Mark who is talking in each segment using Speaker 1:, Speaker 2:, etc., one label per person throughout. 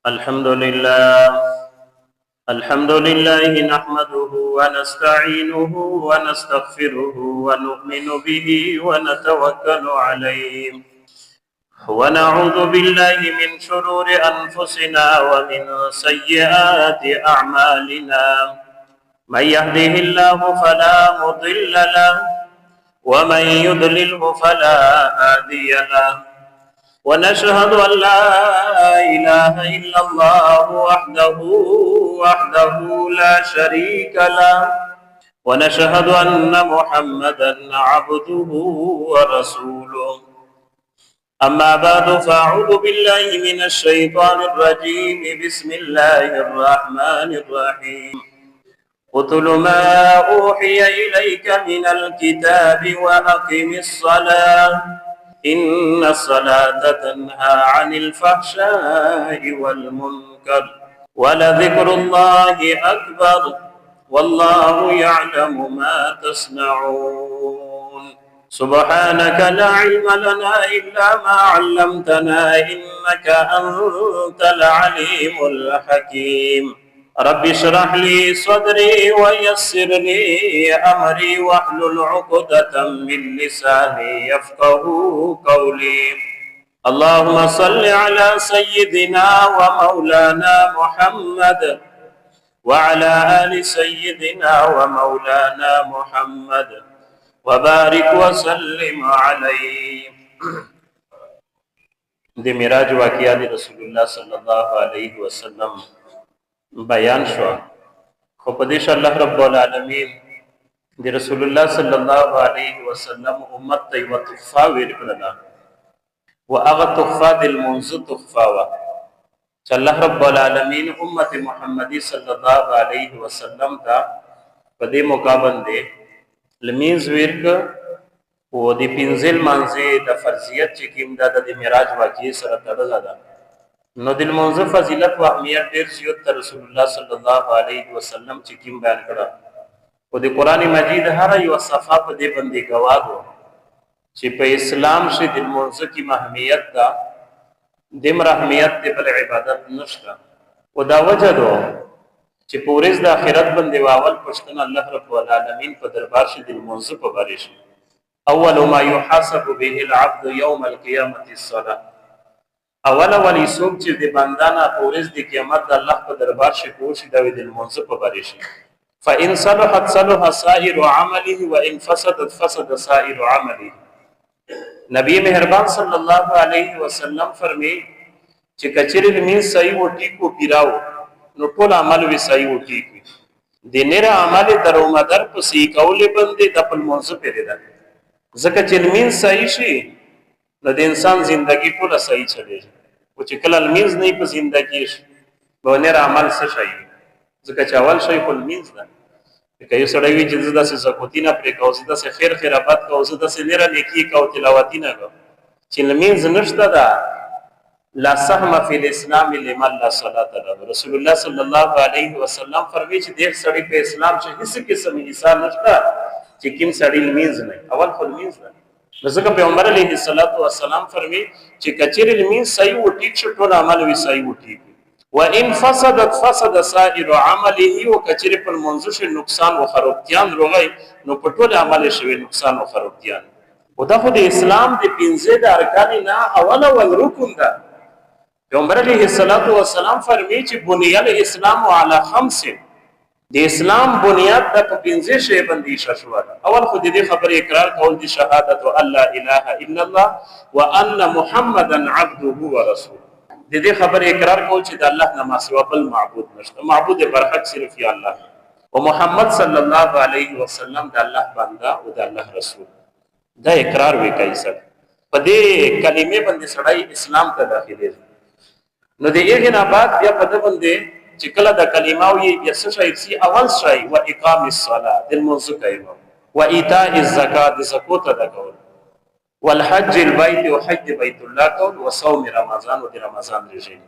Speaker 1: الحمد لله نحمده ونستعينه ونستغفره ونؤمن به ونتوكل عليه ونعوذ بالله من شرور أنفسنا ومن سيئات أعمالنا. من يهده الله فلا مضل له ومن يضلله فلا هادي له. ونشهد أن لا إله إلا الله وحده لا شريك له. ونشهد أن محمدا عبده ورسوله. أما بعد فأعوذ بالله من الشيطان الرجيم. بسم الله الرحمن الرحيم. اتل ما أوحي إليك من الكتاب وأقم الصلاة إن الصلاة تنهى عن الفحشاء والمنكر ولذكر الله أكبر والله يعلم ما تصنعون. سبحانك لا علم لنا إلا ما علمتنا إنك أنت العليم الحكيم. رب اشرح لي صدري ويسر لي أمري واحلل عقدة من لساني يفقه قولي. اللهم صل على سيدنا ومولانا محمد وعلى آل سيدنا ومولانا محمد وبارك وسلم عليه. د معراج واقعہ رسول الله صلی الله علیه وسلم بیان شو، خو په دې الله رب العالمین د رسول الله صلی الله علیه وسلم امت ته یو تحفه ورکړه، او هغه تحفه د المنذ تحفه وا چې الله رب العالمین امت محمدی صلی الله علیه وسلم ته په دې مقابل دی لمینز ورک او د پنځل منځه د فرضیت چې کوم د معراج واقعي سره تړل ده. نو د المنذ فضیلت او اهمیت ډیر زیات رسول الله صلی الله علیه وسلم چې کوم بیان کړه، او د قران مجید هر یو صفحه په دې باندې گواهو چې په اسلام شې د المنذ کی اهمیت ده، د اهمیت د بل عبادت نشته. او دا وجه ده چې پورز د آخرت باندې واول پښتنه الله رب العالمین په دربار شې د المنذ په باره شي. اول ما يحاسب به العبد يوم القيامه الصلاه. ولی سوک چې د بندانه پورز د قیامت د الله په دربار شي کوشي د المنذ په باره شي. فإن صلحت صلح سائر عمله وإن فسدت فسد سائر عمله. نبی مهربان صلی الله علیه وسلم فرمی چې کچری لمن صحیح و ټیکو پیراو نو ټول عمل وی صحیح و ټیکو. د نره عمل درو مدار په سی کول باندې د خپل منځ پیری ده. ځکه چې لمن صحیح شي نو د انسان زندگی ټوله صحیح چلےږي، او چې کله لمن نه په زندگی شي نو نره عمل څه شي. ځکه چې اول شی خپل لمن ده. که یو سړی وي چې زدا سه زکوتینه پرې کوزه د خیر خیرات کوزه د سنیره نیکی کو تلاوتینه کو چې لمن نشته ده. لا سهم فی الاسلام لمن لا صلاه له. رسول الله صلی الله علیه وسلم فرمایي چې د سړی په اسلام کې هیڅ قسم حساب نشته چې کوم سړی لمن نه اول خپل لمن ده. ځکه پیغمبر علیه السلام فرمایي چې کچری لمن صحیح و ټیک شو ټول عمل وی صحیح و ټیک. وان فسدت فسد سائر عمله. وکچری پر منځ نقصان او خرابتیان روغی نو په ټول عمل شوی نقصان او خرابتیان. او دا خو د اسلام د پنځه د ارکان نه اول رکن ده. پیغمبر علیه السلام فرمایي چې بنی الاسلام علی خمس. د اسلام بنیاد د پنځه شی باندې ششوه. اول خو دې خبره اقرار کول دي شهادت الله اله الا الله وان محمدا عبده ورسوله. د دې خبره اقرار کول چې د الله نه سوا بل معبود نشته، معبود برحق صرف یا الله، او محمد صلی الله علیه وسلم د الله بنده او د الله رسول. دا اقرار وکړي سره په دې کلمې باندې سړی اسلام ته داخلي. نو د یې نه بعد بیا په دې باندې چې کله د کلمه وي یا څه شي اول شي و اقام الصلاه د المنځ کوي و ایتاء الزکات زکات ادا کول والحج البيت وحج بيت الله کول وصوم رمضان او د رمضان رژیم.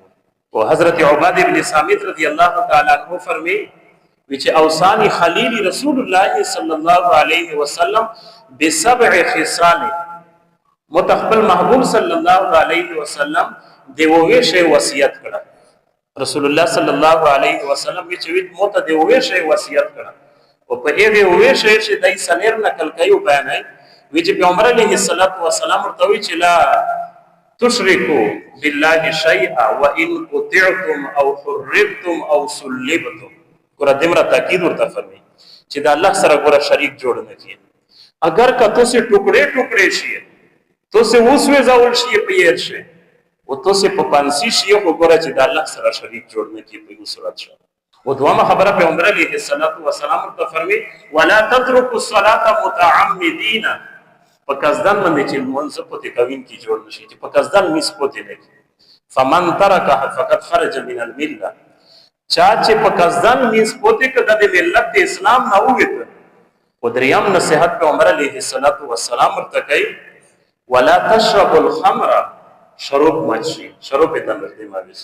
Speaker 1: او حضرت عباد ابن صامت رضی الله تعالی عنہ فرمایي چې اوصانی خلیل رسول الله صلی الله علیه وسلم بسبع خصال. متقبل محبوب صلی الله علیه وسلم دیووی شی وصیت کړه رسول الله صلی الله علیه وسلم چې وی موته دی وې شی وصیت کړه او په هغه وې شی چې دای سنیر نقل کوي بیانای وی چې پیغمبر علیه الصلاۃ والسلام ورته وی چې لا تشركوا بالله شيئا وان قطعتم او حربتم او صلبتم. ګوره دمره تاکید ورته فرمایي چې د الله سره ګوره شریک جوړ نه کړي. اگر کته سے ټوکړې ټوکړې شي تو سے اوسوي زاول شي په ير شي او تو سے په پانسي شي خو ګوره چې د الله سره شریک جوړ نه کړي په یو صورت شي. او دوامه خبره پیغمبر علیه الصلاۃ والسلام ورته فرمایي ولا تتركوا الصلاه متعمدين. په قصدن باندې چې مونږ په تکوین کې جوړ نشي چې په قصدن میس پوتې نه فمن ترکها فقد خرج من المله. چا چې په قصدن میس پوتې کده د ملت د اسلام نه ووت. او دریم نصيحت پیغمبر علیه الصلاۃ والسلام ورته کوي ولا تشربوا الخمر. شراب مچي شراب ته نږدې ماوس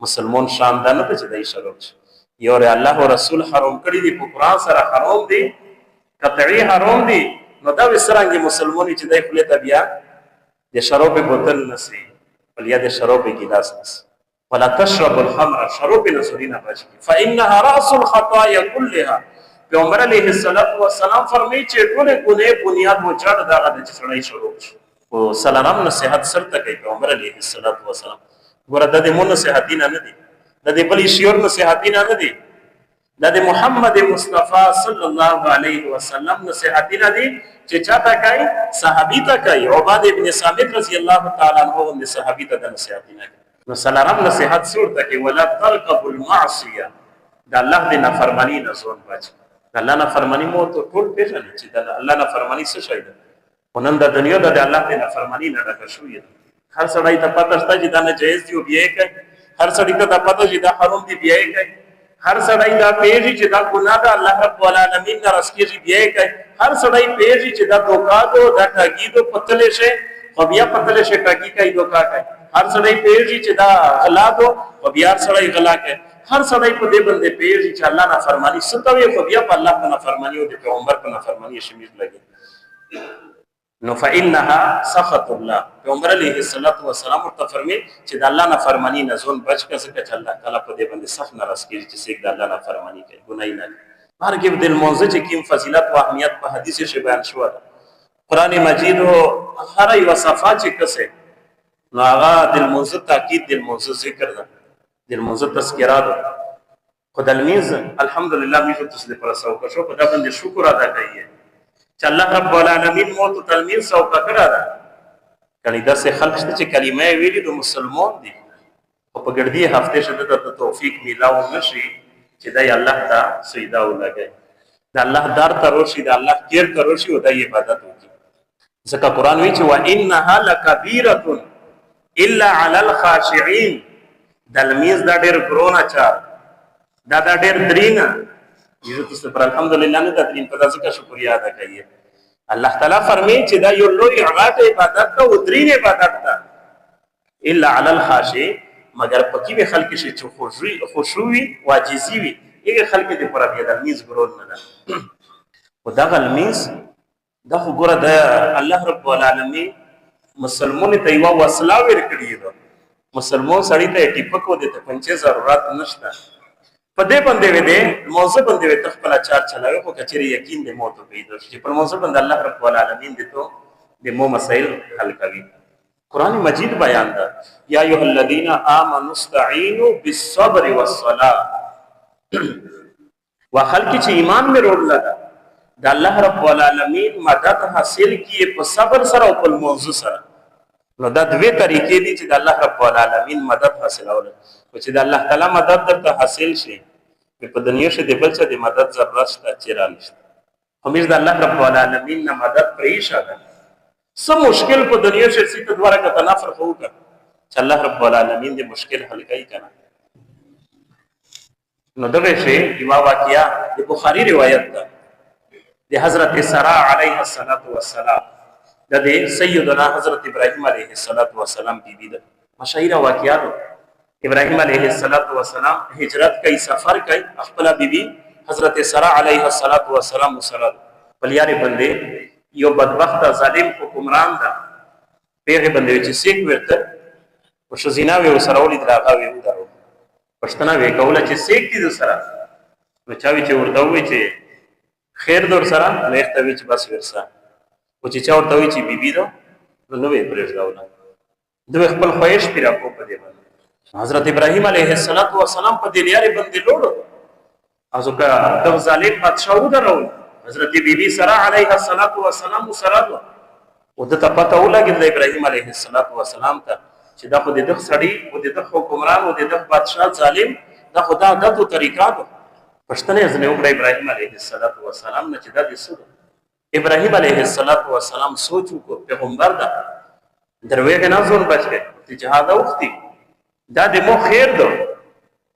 Speaker 1: مسلمان شان ده نه چې دای شراب یو الله او رسول حرام کړی دی په قران سره حرام دی قطعی حرام دی. نو دا وسرانګي مسلمانې چې دای خپل ته بیا د شراب بوتل نسی بلیا د شراب ګلاس نسی ولا تشرب الخمر. شراب نسرینا بچ فانها راس الخطايا كلها. پیغمبر علیه الصلاۃ والسلام فرمایي چې ټول ګناه بنیاد و چړ دغه د چړای شروع او سلام نصيحت سره کوي پیغمبر علیه الصلاۃ والسلام. ګوره د مون نصيحتین نه دي د بل شیور نصيحتین نه دي د محمد مصطفی صلی الله علیه وسلم نصيحتین دي چې چاته کوي صحابي ته کوي. عباد ابن صامت رضی الله تعالی عنہ د صحابي ته د نصيحتین نو سلام نصيحت سره ته کوي ولا ترقبوا المعصيه. د الله د نافرمانی نه ځون بچ. د الله نافرمانی مو ته ټول پیژنې چې د الله نافرمانی څه شي ده. ونن د دنیا د الله د نافرمانی نه ډکه شوې ده. هر سړی ته پته شته چې دا نه جایز دی او بیا کوي. هر سړی ته پته چې دا حرام دی بیا کوي. هر سړی دا پیژي چې دا ګناه ده الله رب العالمین نه رسکیږي بیا کوي. هر سړی پیژي چې دا دوکا دو دا ټاګي دو پتلې شي او بیا پتلې شي ټاګي کوي دوکا کوي. هر سړی پیژي چې دا غلا دو او بیا سړی غلا کوي. هر سړی په دې باندې پیژي چې الله نه فرمانی ستوي خو بیا په الله نه فرمانی او د پیغمبر په نه فرمانی شمیر لګي. نو فإنها سخط الله. پیغمبر علیه الصلاۃ والسلام ورته فرمایي چې د الله نه فرمانی نه ځون بچ کسه چې الله تعالی په دې باندې سخت ناراض کیږي چې څوک د الله نه فرمانی کوي ګناي نه. هرګه د موضوع چې کوم فضیلت او اهمیت په حدیث کې بیان شو قرآن مجید او هر یو صفات چې کسه نو هغه د موضوع تاکید د موضوع ذکر ده د موضوع تذکرہ ده. خدالمیز الحمدلله میشه تاسو د پر ساو کا شو په دا باندې شکر ادا کوي چې الله رب العالمین مو ته تلمیذ سو کړه ده. کله دا سه خلق چې کلمه ویلي د مسلمان دي او په ګردی هفته شته د توفیق میلاو نشي چې دا الله ته سجدا ولګي د الله دار ته روشي د الله کیر ته روشي او د عبادت وکړي. ځکه قران وی چې وانها لکبیره الا علی الخاشعين. تلمیذ دا ډېر ګرونه چار دا ډېر درینه یزه تاسو پر الحمدلله نه د درین په ځکه شکریا ادا کوي. الله تعالی فرمایي چې دا یو لوی عبادت او درین عبادت ده الا علی الخاشع. مگر پکې به خلک شي چې خوشوي واجزي وي هغه خلک دې پر بیا د میز ګرون نه ده. او دا غلمیز دا خو ګوره د الله رب العالمین مسلمان ته یو وسلا ورکړي ده. مسلمان سړی ته ټیپکو دي ته پنځه ضرورت نشته په دې باندې وې دې موضوع باندې وې تخپل چار چلاوي خو کچري یقین دې مو ته پیدا شي په موضوع باندې الله رب العالمین دې ته د مو مسائل حل کوي. قرآن مجید بیان ده یا ایها الذین آمنوا استعینوا بالصبر والصلاة. وخلق چې ایمان مې روړ لگا د الله رب العالمین مدد حاصل کیه په صبر سره او په موضوع سره. نو دا دوه طریقې دي چې د الله رب العالمین مدد حاصلول او چې د الله تعالی مدد درته حاصل شي په دنیا کې د بل څه د مدد ضرورت شته چې را نشته. همیش د الله رب العالمین نه مدد پریښه ده. سم مشکل په دنیا کې چې دواره کا تنافر وکړه چې الله رب العالمین دې مشکل حل کوي کنه. نو دغه شی یو واقعیا د بخاری روایت ده د حضرت سارا علیها السلام د سیدنا حضرت ابراهیم علیه السلام بیبی ده. مشهور واقعیا ابراهیم علیه السلام هجرت کوي سفر کوي خپل بیبی حضرت سارا علیها السلام سره پلیاري باندې یو بدبخت ظالم حکمران ده پیغه باندې چې سیک ورته او شزینا وی سره ولید راغاوی ودارو پښتنه وی کوله چې سیک دي سره نو چاوي چې ورته وی چې خیر دور سره نه ته چې بس ورسا او چې چا ورته وی چې بیبي دو نو وی پرېږداوله دوی خپل خواهش پیرا کو په دې باندې حضرت ابراهیم علیه السلام په دې لارې باندې لوړو ازوکا د ظالم بادشاہ ودرول حضرت بیبي سره علیه السلام سره او د ته پته ولګید د ابراهیم علیه السلام ته چې دا خو د دغه سړي او د دغه حکمران او د دغه بادشاہ ظالم دا خدا دغه طریقه ده پښتنه ځنه وکړه ابراهیم علیه السلام نه چې دا د څه ابراهیم علیه السلام سوچ وکړ پیغمبر دا دروېږه نه زون بچي چې جهاد وختي دا د مو خیر ده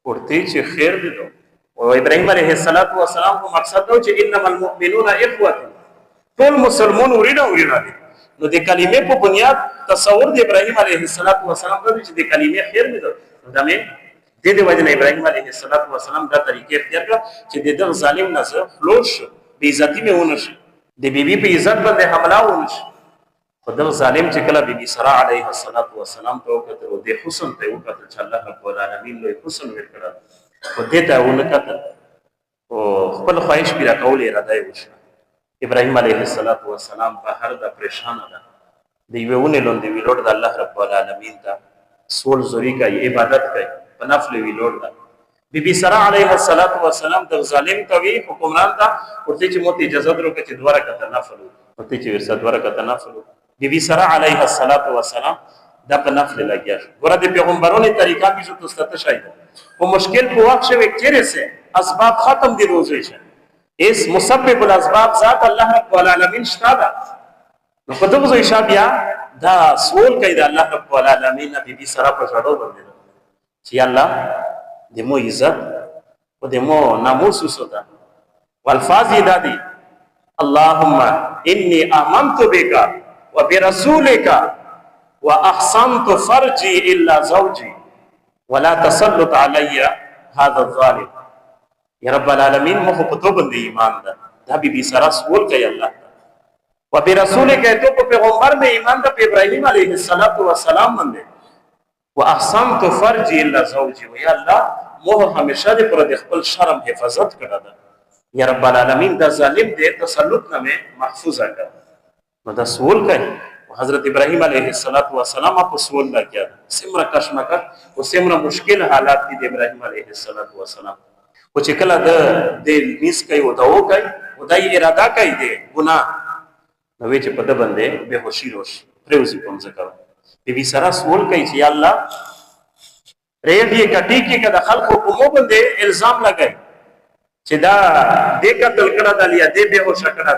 Speaker 1: ورته چې خیر دي دو او ابراهیم علیه السلام کو مقصد دا چې انما المؤمنون اخوه ټول مسلمان ورینه نو د کلمې په بنیاد تصور د ابراهیم علیه السلام غوښتي چې د کلمې خیر مې ده دا مې د دې وجه نه ابراهیم علیه السلام دا طریقې اختیار کړ چې د دغه ظالم نه خلاص بې عزتي مې ونه شي د بیبي په عزت باندې حمله ونه شي خو دغه ظالم چې کله بیبي ساره علیه السلام ته وکتل او د حسن ته وکتل چې الله رب العالمین لوی حسن ورکړ خو دې ته ونه کتل او خپل خواهش پیرا کول اراده یې وشوه ابراهیم علیه السلام په هر د پریشانه ده د یوه ونې لاندې ویلوړ د الله رب العالمین ته سول زوری کوي عبادت کوي په نفل ویلوړ ده بیبي ساره علیه السلام د ظالم ته وی حکمران ته ورته چې موږ اجازه درکړو چې 2 رکعات نفل ورته چې ورسره 2 رکعات نفل بیبي ساره علیه السلام دا په نفل لګیا شو ګوره د پیغمبرونو طریقه کې چې تاسو ته شاید په مشکل په وخت شوی چیرې سه اسباب ختم دي روزي شه اس مسبب الاسباب ذات الله رب العالمین شتا ده نو په دغه ځای بیا دا سوال کوي د الله رب العالمین بیبي سره په شړو باندې چې الله د مو عزت او د مو ناموس وسوته والفاظ دادی اللهم انی آمنت بک وبرسولک واحسنت فرجی الا زوجی ولا تسلط علی هذا الظالم یا رب العالمین مخ په تو باندې ایمان ده دا بیبي سره سوال کوي الله و برسولک ته په پیغمبر مې ایمان ده په ابراهیم علیه السلام باندې واحسنت فرجی الا زوجی و یا الله مو همیشه دې پر خپل شرم حفاظت کړه ده یا رب العالمین دا ظالم دې تسلط نه محفوظ کړه نو دا سوال کوي حضرت ابراهیم علیه السلام په سوال لا کیا سمره کشمکش او سمره مشکل حالات دي د ابراهیم علیه السلام او چې کله د میس کوي او دا وکړي او دا اراده کوي د ګناه نو چې په د باندې به هوشي روش پروزي کوم څه کوي بیبي سره سوال کوي چې الله ریډي کټی کې کده خلکو په مو باندې الزام لګای چې دا دې قتل کړه د لیا دې به هوش کړه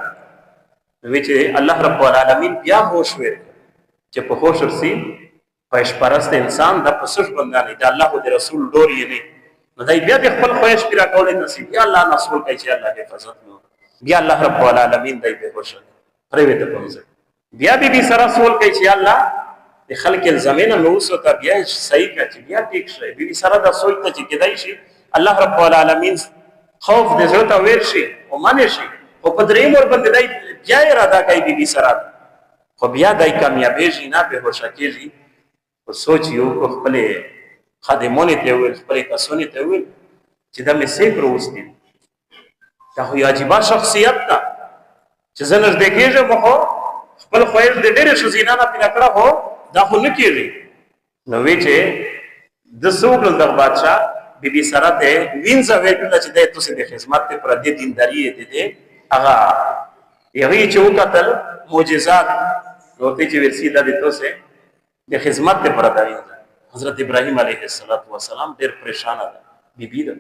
Speaker 1: نو چې الله رب العالمین بیا هوش ور چې په هوش ورسي پښ پرست انسان د پسوش باندې د الله او د رسول ډور یې نه نو دای بیا د خپل خواهش پیرا کولای نصیب یا الله نسول کوي چې الله حفاظت نو بیا الله رب العالمین دای به هوش پرې ته پوزه بیا بیبي سره سوال کوي چې الله د خلق الزمینه نو سو ته بیا صحیح کړي بیا ټیک شي بیبي سره دا سوچ ته چې کېدای شي الله رب العالمین خوف د زړه ته ور شي او مانه شي او په درې مور باندې دای بیا اراده کوي بیبي سره خو بیا دای کامیابی شي نه به هوش کېږي او سوچ یو خپل خادمونه ته ویل خپل کسونه ته ویل چې دا مې سیک روستي دا خو عجیب شخصیت ده چې زنه دې کېږي مخ خپل خوایز د ډېر شزینه نه پیدا کړه هو دا خو نه کېږي نو وی چې د سوګل د بادشاہ بیبي سره ته وینځه وکړه چې د تاسو د خدمت پر دې دینداری دې هغه یوه چې وکړل معجزات نو ته چې ورسیده د تاسو د خدمت پر دې حضرت ابراهیم علیه السلام ډېر پریشان ده بیبي ده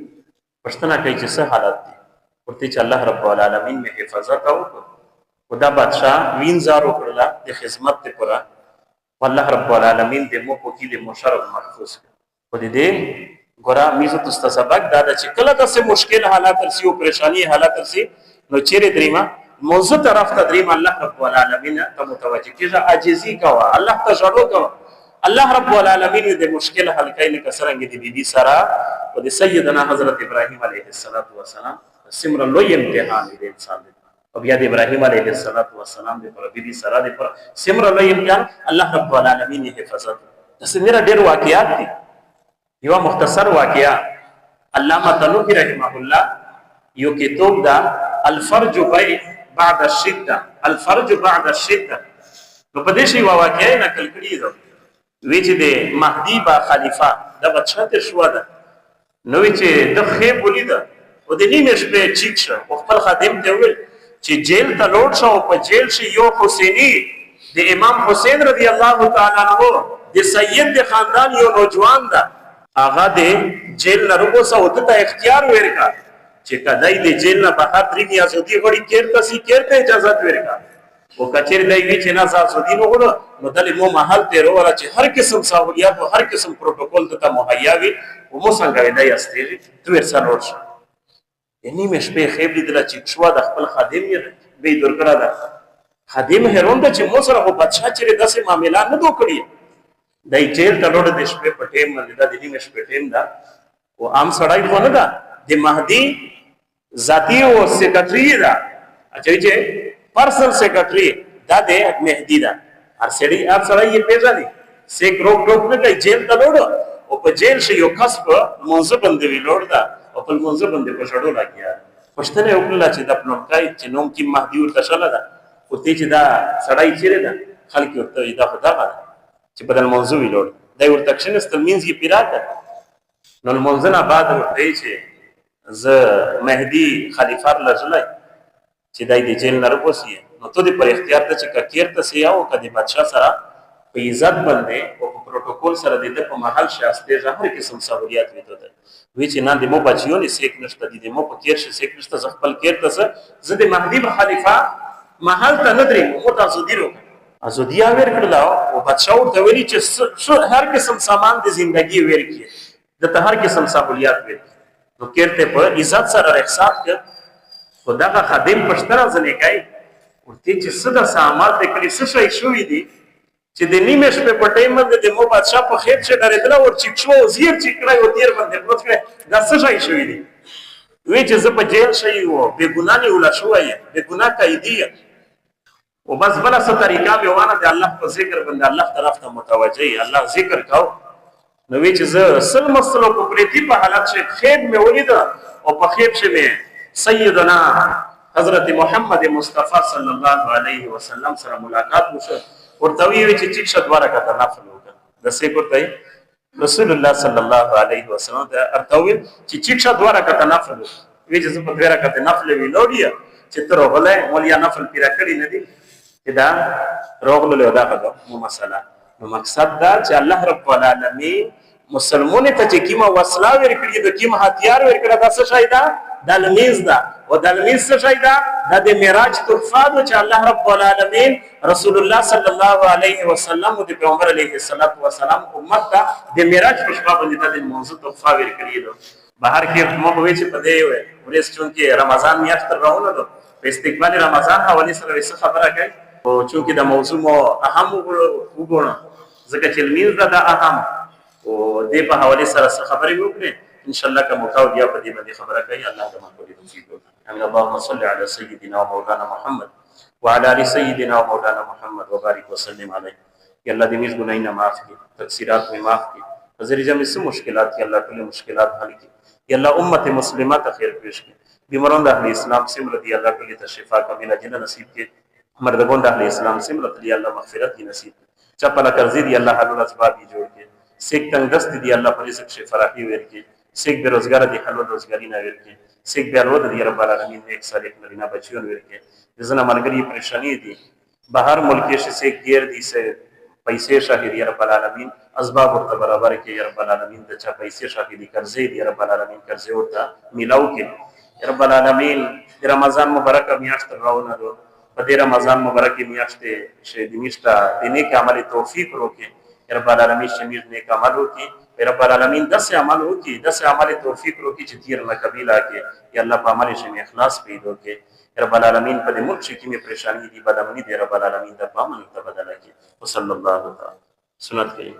Speaker 1: پښتنه کوي چې څه حالت دي ورته چې الله رب العالمین می حفاظت او خدا بادشاہ وینځار وکړه د خدمت پر والله رب العالمین دې مو په کې مشرف محفوظ کړي دې ګورا میزه تاسو سبق دا چې کله تاسو مشکل حالات ترسي او پریشانی حالات ترسي نو چیرې دریما موضوع طرف ته دریما الله رب العالمین ته متوجه کیږي عاجزي کوه الله ته ژړو کوه الله رب العالمین دې مشکل حل کوي لکه څنګه دې بیبي سارا او د سیدنا حضرت ابراهیم علیه السلام سمره لوی امتحان دې انسان دې او بیا د ابراهیم علیه السلام دې پر بیبي سارا دې پر سمره لوی امتحان الله رب العالمین حفاظت د سمره ډېر واقعات دي یو مختصر واقعا علامه تنوخي رحمه الله یو کتاب دا الفرج بعد الشده، الفرج بعد الشده. نو په دې شی واقعي نقل کړی دی وی چې د مهدی با خلیفہ دا بچاته شو ده، نو چې د خیب ولید او د نیمه شپه چیک شو او خپل خادم ته ویل چې جیل ته لوټ شو، په جیل شي یو حسینی د امام حسین رضی الله تعالی عنہ د سید د خاندان یو نوجوان ده، هغه د جیل نه وروسته او ته اختیار ورکا چې کدی د جیل نه بهر درې یا سودی غړي کېرته سي کېرته اجازه ورکا او کچیر دی وی چې نه سودی نو غړو نو دلې مو محل ته وروره چې هر قسم سہولیات او هر قسم پروتوکول ته مهیا وي او مو څنګه دی استری تو ورسره ورشه یعنی مې شپه خیب لیدل چې شوا د خپل خادم یې به دور کړه ده خادم هرون د چې مو سره په بادشاہ چې داسې معاملات نه دوه کړی دای جیل ته لوړ د شپې په ټیم باندې د دې مې شپې ټیم دا او عام سړی خو نه ده د مهدی ذاتی او سیکریټری دا چې پرسنل سیکریټری دا د مهدی دا هر سړی یې پیژني سیک روک ټوک نه کوي جیل ته لوړ او په جیل شي یو کس په موزه باندې وی لوړ دا او په موزه باندې په شړو لاګیا پښتنه وکړه چې د پلوټکای چې نوم کې مهدی ورته شاله دا او ته چې دا سړی چیرې دا خلک ورته دا خدا چې بدل موضوع وی لوړ دا ورته کښنست مینز یې پیراته نو منځنه بعد ورته چې ز مهدی خلیفہ لجلای چې دای د جیل نه راوسی نو ته د پر اختیار ته چې ککیر ته سي او کدي بادشاہ سره په عزت باندې او په پروتوکول سره د په محل شاسته ظاهر قسم سہولیات ویته ده وی چې نه د مو بچیو نه سیک نشته دي مو په کیر شي سیک نشته خپل کیر ته زه د مهدی خلیفہ محل ته نه درې مو تاسو دیرو ازودیا ور کړل او بادشاہ ورته ویلي چې هر قسم سامان د ژوندۍ ور کی د هر قسم سہولیات ور نو کېرته په عزت سره رخصت کړ خدغه خادم پښتنه ځنې کوي ورته چې صدا سامان د کلی څه شي شوې دي چې د نیمه شپه په ټیم باندې د مو بادشاہ په خیر شه ډارېدل او چې شو وزیر چې کړای او تیر باندې پروت کړ دا څه شي شوې دي وی چې زه په جیل شي او به ګنا نه ولا شوې به ګنا کوي او بس بل څه طریقہ به وانه د الله په ذکر باندې الله طرف ته متوجي الله ذکر کاو نو وی چې زه سل مسلو په پریتی په حالت شي خیر مې ولید او په خیر شي مې سیدنا حضرت محمد مصطفی صلی الله علیه وسلم سره ملاقات وشو ورته وی چې چې شدواره کا نفل وکړه د څه کوي رسول الله صلی الله علیه وسلم دا ارتوی چې شدواره کا نفل وی چې په غیره کا نفل وی لوړیا چې تر غله مولیا نفل پیرا کړی نه دي دا روغله دا غو مسله نو مقصد دا چې الله رب العالمین مسلمانې ته چې کیمه وسله ورکړي د کیمه هتیار ورکړه دا څه شي دا د لمیز دا او د لمیز څه شي دا د معراج تحفه ده چې الله رب العالمین رسول الله صلی الله علیه وسلم او د پیغمبر علیه الصلاۃ والسلام امت ته د معراج په شپه باندې د موضوع تحفه ورکړي ده بهر کې مو به چې په دې ورس چونکه رمضان میاشت راغله ده په استقبال رمضان حواله سره څه خبره کوي او چونکه د موضوع مو اهم وګورئ ځکه چې لمیز دا اهم او دې په حواله سره څه خبرې وکړي ان شاء الله کوم کاو بیا په دې باندې خبره کوي الله دې موږ ته توفیق ورکړي امين اللهم صل على سيدنا ومولانا محمد وعلى ال سيدنا ومولانا محمد وبارك وسلم عليه یا الله دې موږ ګناهونه معاف کړي تقصیرات مې معاف کړي حضرت جمع سے مشکلات یا الله کله مشکلات حل کړي یا الله امت مسلمه ته خیر پېښ کړي بیماران د اهل اسلام سم رضی الله کله ته شفا کامله جنہ نصیب کړي مردگان د اهل اسلام سم رضی الله مغفرت دی نصیب چپلا قرض دی الله حلال اسباب جوړ کړي سیک تنگ دست دی الله پر رزق شفا راهي ورکړي سیک بیروزگار دی حلال روزګاری نه ورکړي سیک بیارود دی رب العالمین ایک صالح نرینا بچیون ورکړي ځنه مرګري پریشانی دي بهر ملک شي سیک غیر دي سه پیسې شاهد یا رب العالمین اسباب ورته برابر کې یا رب العالمین د چا پیسې شاهد قرضې دی رب العالمین قرضې ورته ملاو کې یا رب العالمین رمضان مبارک میاشت راونه دو په دې رمضان مبارک میاشت شه د میشته د نیک عمل توفیق ورکړي یا رب العالمین شمیر نیک عمل وکړي رب العالمین دس عمل وکړي دس عمل توفیق ورکړي چې تیر نه قبیله کې یا الله په عمل شمه اخلاص پیدا کړي رب العالمین په دې ملک کې می پریشانی دي بدامنی دی رب العالمین د پامن ته بدل کړي وصلی الله تعالی سنت کوي